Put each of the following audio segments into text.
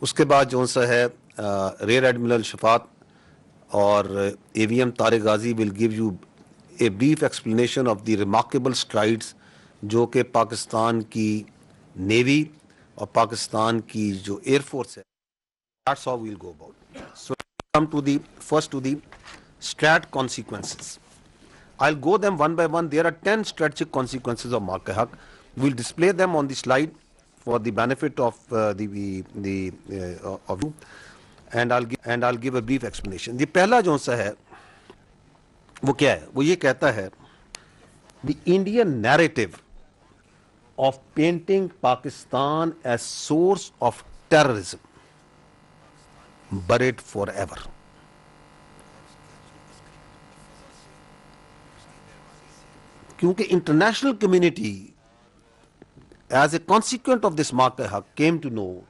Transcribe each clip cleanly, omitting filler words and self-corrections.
اس کے بعد جو سا ہے ریئر ایڈمرل شفاعت اور A V M Tariq Ghazi will give you a brief explanation of the remarkable strides جو کہ پاکستان کی نیوی اور پاکستان کی جو ایئر فورس ہے. That's how we'll go about it. So come to the first to the strat consequences. I'll go them one by one. There are 10 strategic consequences of Mark-e-Haq. We'll display them on the slide for the benefit of of you, and I'll give a brief explanation. The پہلا جو سا ہے وہ کیا ہے؟ وہ یہ کہتا ہے the Indian narrative of painting Pakistan as source of terrorism buried forever. کیونکہ international community as a consequence of this Mark-e-Haq came to know,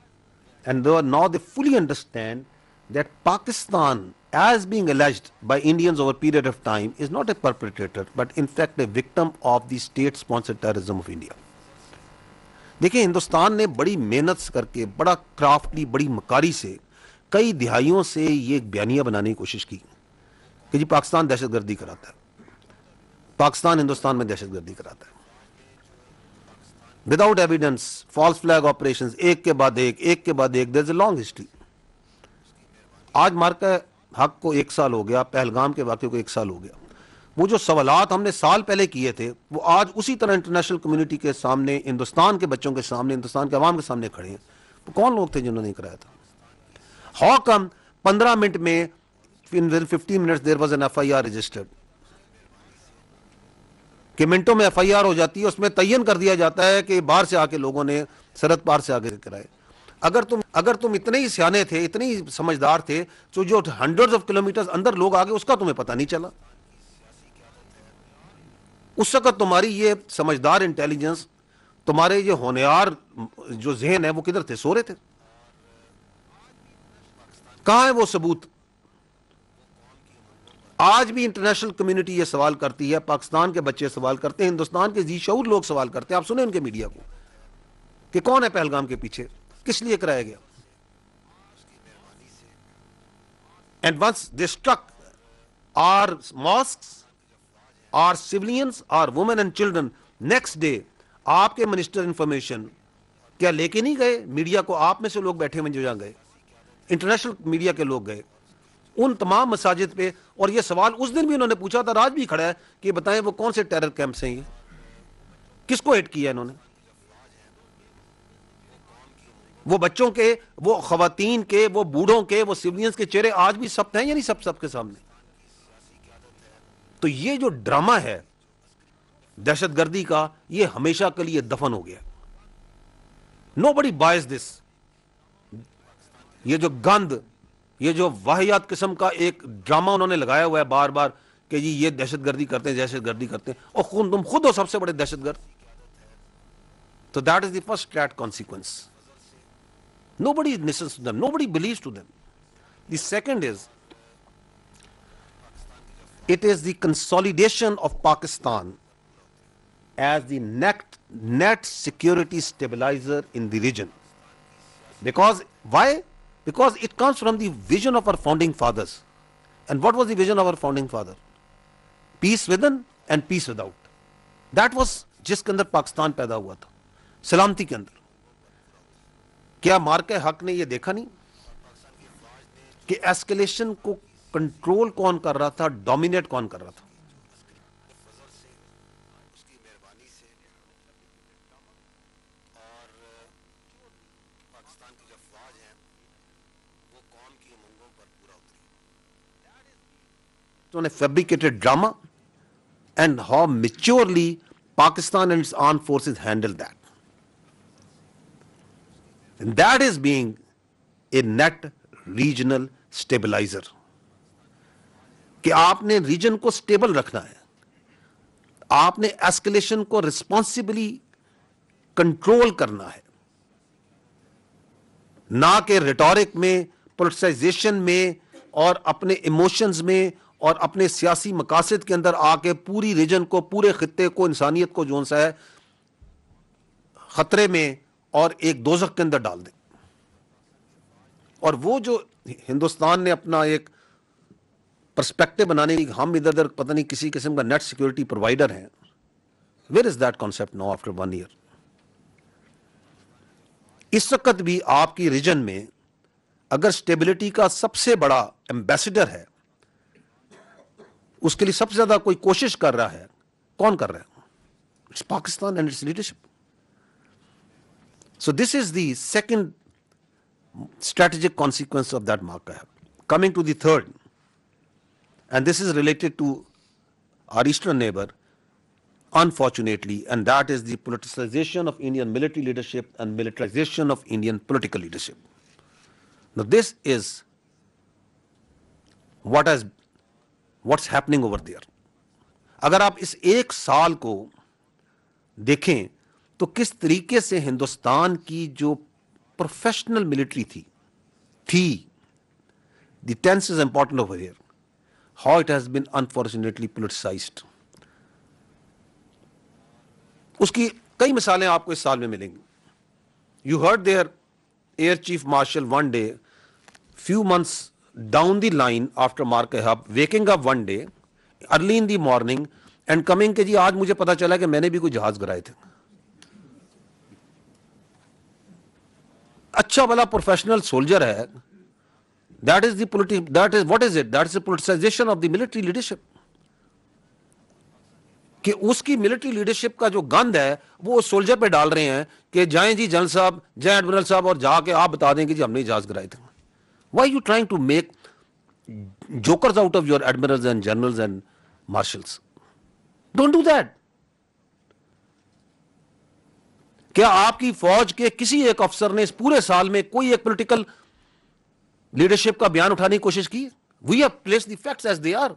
and now they fully understand that Pakistan, as being alleged by Indians over a period of time, is not a perpetrator but in fact a victim of the state sponsored terrorism of India. دیکھیں ہندوستان نے بڑی محنت کر کے بڑا کرافٹلی بڑی مکاری سے کئی دہائیوں سے یہ ایک بیانیہ بنانے کی کوشش کی کہ جی پاکستان دہشت گردی کراتا ہے، پاکستان ہندوستان میں دہشت گردی کراتا ہے. Without evidence false flag operations ایک کے بعد ایک دیر از اے لانگ ہسٹری. آج مارکا-حق کو 1 سال ہو گیا، پہلگام کے واقعے کو 1 سال ہو گیا. وہ جو سوالات ہم نے سال پہلے کیے تھے وہ آج اسی طرح انٹرنیشنل کمیونٹی کے سامنے، ہندوستان کے بچوں کے سامنے، ہندوستان کے عوام کے سامنے کھڑے ہیں. وہ کون لوگ تھے جنہوں نے کرایا تھا؟ ہاؤ کم 15 منٹ میں in 15 minutes there was an FIR registered کہ منٹوں میں ایف آئی آر ہو جاتی ہے، اس میں تعین کر دیا جاتا ہے کہ باہر سے آ کے لوگوں نے سرحد پار سے آگے کرائے. اگر تم اتنے ہی سیانے تھے، اتنے ہی سمجھدار تھے، تو جو ہنڈریڈز آف کلومیٹرز اندر لوگ آگے اس کا تمہیں پتہ نہیں چلا. اس وقت تمہاری یہ سمجھدار انٹیلیجنس، تمہارے یہ ہونہار جو ذہن ہے وہ کدھر تھے؟ سو رہے تھے. کہاں ہے وہ ثبوت؟ آج بھی انٹرنیشنل کمیونٹی یہ سوال کرتی ہے، پاکستان کے بچے سوال کرتے ہیں، ہندوستان کے ذی شعور لوگ سوال کرتے ہیں. آپ سنیں ان کے میڈیا کو کہ کون ہے پہلگام کے پیچھے، کس لیے کرایا گیا. And once they struck our mosques our civilians our women and children, next day آپ کے منسٹر انفارمیشن کیا لے کے نہیں گئے میڈیا کو؟ آپ میں سے لوگ بیٹھے ہوئے جو جہاں گئے، انٹرنیشنل میڈیا کے لوگ گئے ان تمام مساجد پہ، اور یہ سوال اس دن بھی انہوں نے پوچھا تھا، آج بھی کھڑا ہے کہ بتائیں وہ کون سے ٹیرر کیمپس ہیں، یہ کس کو ہٹ کیا انہوں نے؟ وہ بچوں کے، وہ خواتین کے، وہ بوڑھوں کے، وہ سیولینز کے چہرے آج بھی سب ہیں یا نہیں سب کے سامنے؟ تو یہ جو ڈرامہ ہے دہشت گردی کا، یہ ہمیشہ کے لیے دفن ہو گیا. Nobody buys this. یہ جو گند، یہ جو واہیات قسم کا ایک ڈرامہ انہوں نے لگایا ہوا ہے بار بار کہ جی یہ دہشت گردی کرتے ہیں، دہشت گردی کرتے ہیں، اور تم خود ہو سب سے بڑے دہشت گرد. تو that is the first threat consequence. Nobody listens to them, nobody believes to them. The second is, it is the consolidation of Pakistan as the net security stabilizer in the region. Because why? Because it comes from the vision of our founding fathers. And what was the vision of our founding father? Peace within and peace without. That was جس کے اندر پاکستان پیدا ہوا تھا، سلامتی کے اندر. کیا مارکا-حق نے یہ دیکھا نہیں کہ ایسکیلیشن کو کنٹرول کون کر رہا تھا، ڈومینیٹ کون کر رہا تھا؟ fabricated drama, and how maturely Pakistan and its armed forces handled that. And that is being a net regional stabilizer. کہ آپ نے ریجن کو سٹیبل رکھنا ہے، آپ نے ایسکیلیشن کو ریسپانسبلی کنٹرول کرنا ہے، نہ کہ ریٹورک میں، پولیٹیسائزیشن میں، اور اپنے ایموشنز میں اور اپنے سیاسی مقاصد کے اندر آ کے پوری ریجن کو، پورے خطے کو، انسانیت کو جو سا ہے خطرے میں اور ایک دوزخ کے اندر ڈال دیں. اور وہ جو ہندوستان نے اپنا ایک پرسپیکٹو بنانے کی ہم ادھر ادھر پتہ نہیں کسی قسم کا نیٹ سیکورٹی پرووائڈر ہیں, where is that concept now after 1 year؟ اس وقت بھی آپ کی ریجن میں اگر اسٹیبلٹی کا سب سے بڑا ایمبیسڈر ہے, اس کے لیے سب سے زیادہ کوئی کوشش کر رہا ہے, کون کر رہا ہے؟ It's Pakistan and its leadership. So this is the second strategic consequence of that mark. Coming to the third, and this is related to our eastern neighbor, unfortunately, and that is the politicization of Indian military leadership and militarization of Indian political leadership. Now this is what's happening over there. اگر آپ اس ایک سال کو دیکھیں تو کس طریقے سے ہندوستان کی جو پروفیشنل ملٹری تھی the tense is important over here, how it has been unfortunately politicized. اس کی کئی مثالیں آپ کو اس سال میں ملیں گی. You heard their air chief marshal one day few months down the line after Mark Ahab waking up one day early in the morning and coming کہ جی آج مجھے پتا چلا کہ میں نے بھی کوئی جہاز گرائے تھے. اچھا بلا پروفیشنل سولجر ہے, that is what is it? That is the politicization of the military leadership. کہ اس کی ملٹری لیڈرشپ کا جو گند ہے وہ اس سولجر پہ ڈال رہے ہیں کہ جائیں جی جنرل صاحب, جائیں ایڈمرل صاحب, اور جا کے آپ بتا دیں کہ جی ہم نے جہاز گرائے تھے. Why are you trying to make jokers out of your admirals and generals and marshals? Don't do that. کیا آپ کی فوج کے کسی ایک افسر نے اس پورے سال میں کوئی ایک پولیٹیکل لیڈرشپ کا بیان اٹھانے کی کوشش کی؟ We have placed the facts as they are.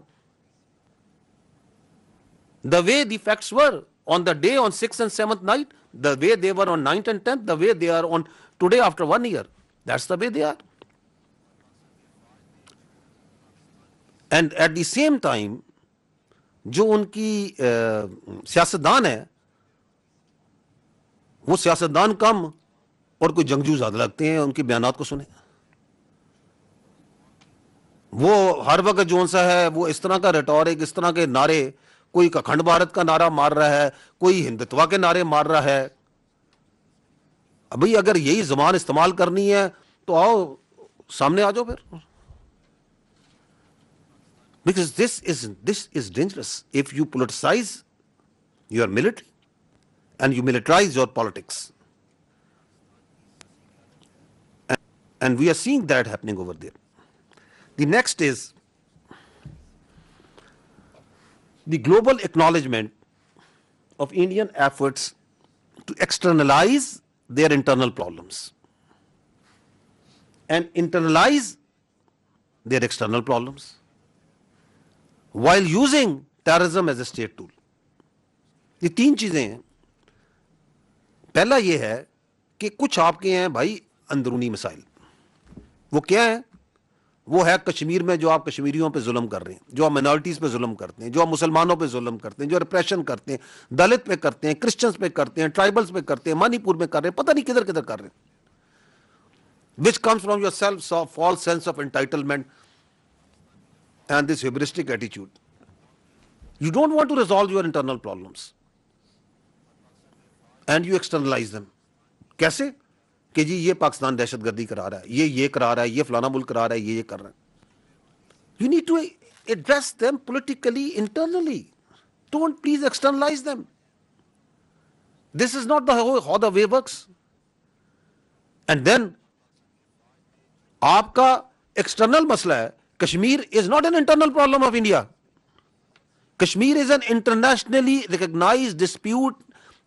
The way the facts were on the day on 6th and 7th night, the way they were on 9th and 10th, the way they are on today after 1 year. That's the way they are. And at the same time, جو ان کی سیاستدان ہے وہ سیاستدان کم اور کوئی جنگجو زیادہ لگتے ہیں. ان کے بیانات کو سنیں, وہ ہر وقت جو سا ہے وہ اس طرح کا ریٹورک, اس طرح کے نعرے, کوئی اکھنڈ بھارت کا نعرہ مار رہا ہے, کوئی ہندتوا کے نعرے مار رہا ہے. ابھی اگر یہی زبان استعمال کرنی ہے تو آؤ سامنے آ جاؤ پھر. Because this is dangerous if you politicize your military and you militarize your politics. And we are seeing that happening over there. The next is the global acknowledgement of Indian efforts to externalize their internal problems and internalize their external problems while using terrorism as a state tool. یہ تین چیزیں ہیں. پہلا یہ ہے کہ کچھ آپ کے ہیں بھائی اندرونی مسائل. وہ کیا ہیں؟ وہ ہے کشمیر میں جو آپ کشمیریوں پہ ظلم کر رہے ہیں, جو آپ مائنورٹیز پہ ظلم کرتے ہیں, جو آپ مسلمانوں پہ ظلم کرتے ہیں, جو ریپریشن کرتے ہیں, دلت پہ کرتے ہیں, کرسچنز پہ کرتے ہیں, ٹرائبلز پہ کرتے ہیں, منی پور میں کر رہے ہیں, پتہ نہیں کدھر کدھر کر رہے ہیں. which comes from your false sense of entitlement and this hubristic attitude. You don't want to resolve your internal problems and you externalize them. کیسے؟ کہ جی یہ پاکستان دہشت گردی کرا رہا ہے, یہ کرا رہا ہے, یہ فلانا ملک کرا رہا ہے, یہ کر رہا ہے. You need to address them politically internally. Don't please externalize them. This is not how the way works. And then آپ کا ایکسٹرنل مسئلہ ہے. Kashmir is not an internal problem of India. Kashmir is an internationally recognized dispute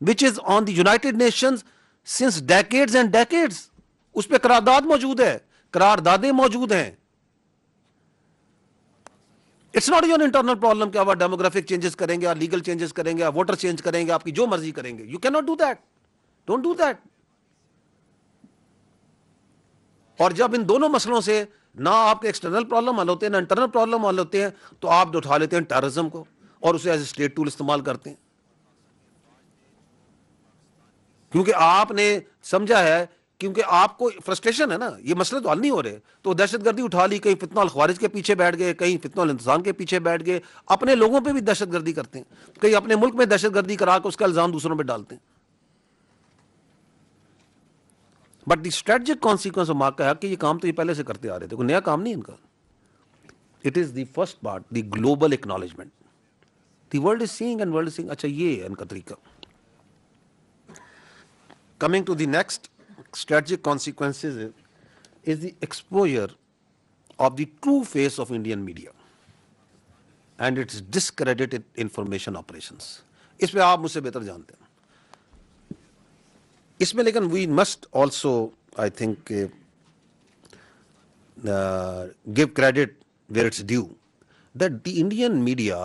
which is on the United Nations since decades and decades. اس پہ قرارداد موجود ہے, قراردادیں موجود ہیں. It's not your internal problem کہ آپ ڈیموگرافک چینجز کریں گے, لیگل چینجز کریں گے, ووٹر چینج کریں گے, آپ کی جو مرضی کریں گے. You cannot do that. Don't do that. اور جب ان دونوں مسئلوں سے نہ آپ کے ایکسٹرنل پرابلم حل ہوتے ہیں نہ انٹرنل پرابلم حل ہوتے ہیں تو آپ اٹھا لیتے ہیں ٹیررزم کو اور اسے ایز اے اسٹیٹ ٹول استعمال کرتے ہیں. کیونکہ آپ نے سمجھا ہے کیونکہ آپ کو فرسٹریشن ہے نا, یہ مسئلے تو حل نہیں ہو رہے, تو دہشت گردی اٹھا لی, کہیں فتنہ الخوارج کے پیچھے بیٹھ گئے, کہیں فتنہ الانتظام کے پیچھے بیٹھ گئے, اپنے لوگوں پہ بھی دہشت گردی کرتے ہیں, کہیں اپنے ملک میں دہشت گردی کرا کے اس کا الزام دوسروں پہ ڈالتے ہیں. But the strategic consequence of مارکا ہے کہ یہ کام تو یہ پہلے سے کرتے آ رہے تھے, کوئی نیا کام نہیں ان کا. It is the first part, the global acknowledgement. The world is seeing and world is seeing, اچھا یہ ہے ان کا طریقہ. Coming to the next strategic consequences is the exposure of the true face of Indian media and its discredited information operations. اس پہ آپ مجھ سے بہتر جانتے ہیں. اس میں لیکن we must also, I think, give credit where it's due, that the Indian media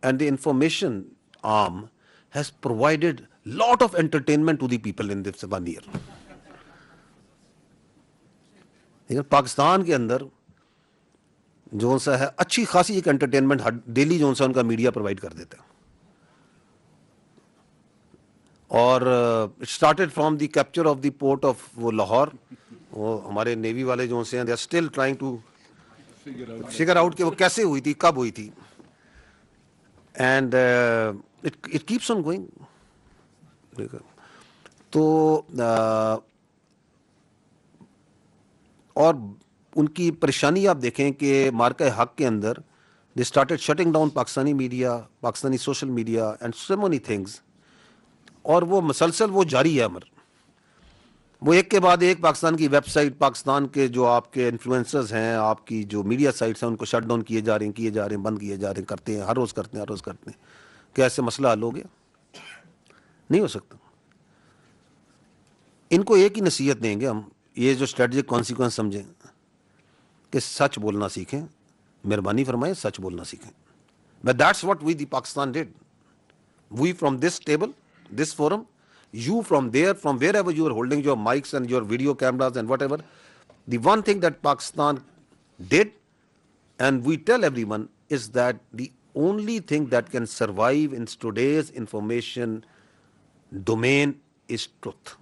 and the information arm has provided lot of entertainment to the people in this 1 year. لیکن پاکستان کے اندر جو سا ہے اچھی خاصی ایک انٹرٹینمنٹ ڈیلی جو سا ان کا میڈیا پرووائڈ کر دیتا ہے. اور started from the capture of the port of وہ لاہور, وہ ہمارے نیوی والے جو سے ہیں they are still trying to figure out کہ وہ کیسے ہوئی تھی, کب ہوئی تھی, and it keeps on going. تو اور ان کی پریشانی آپ دیکھیں کہ مارکہ حق کے اندر they started shutting down Pakistani media, Pakistani social media and so many things, اور وہ مسلسل وہ جاری ہے امر. وہ ایک کے بعد ایک پاکستان کی ویب سائٹ, پاکستان کے جو آپ کے انفلوئنسرز ہیں, آپ کی جو میڈیا سائٹس ہیں, ان کو شٹ ڈاؤن کیے جا رہے ہیں, بند کیے جا رہے ہیں, کرتے ہیں, ہر روز کرتے ہیں. کیا ایسے مسئلہ حل ہو گیا؟ نہیں ہو سکتا. ان کو ایک ہی نصیحت دیں گے ہم, یہ جو اسٹریٹجک کانسیکوینس سمجھیں کہ سچ بولنا سیکھیں, مہربانی فرمائیں سچ بولنا سیکھیں. But that's what we the Pakistan did. We from this table, this forum, you from there, from wherever you are holding your mics and your video cameras and whatever, the one thing that Pakistan did, and we tell everyone, is that the only thing that can survive in today's information domain is truth.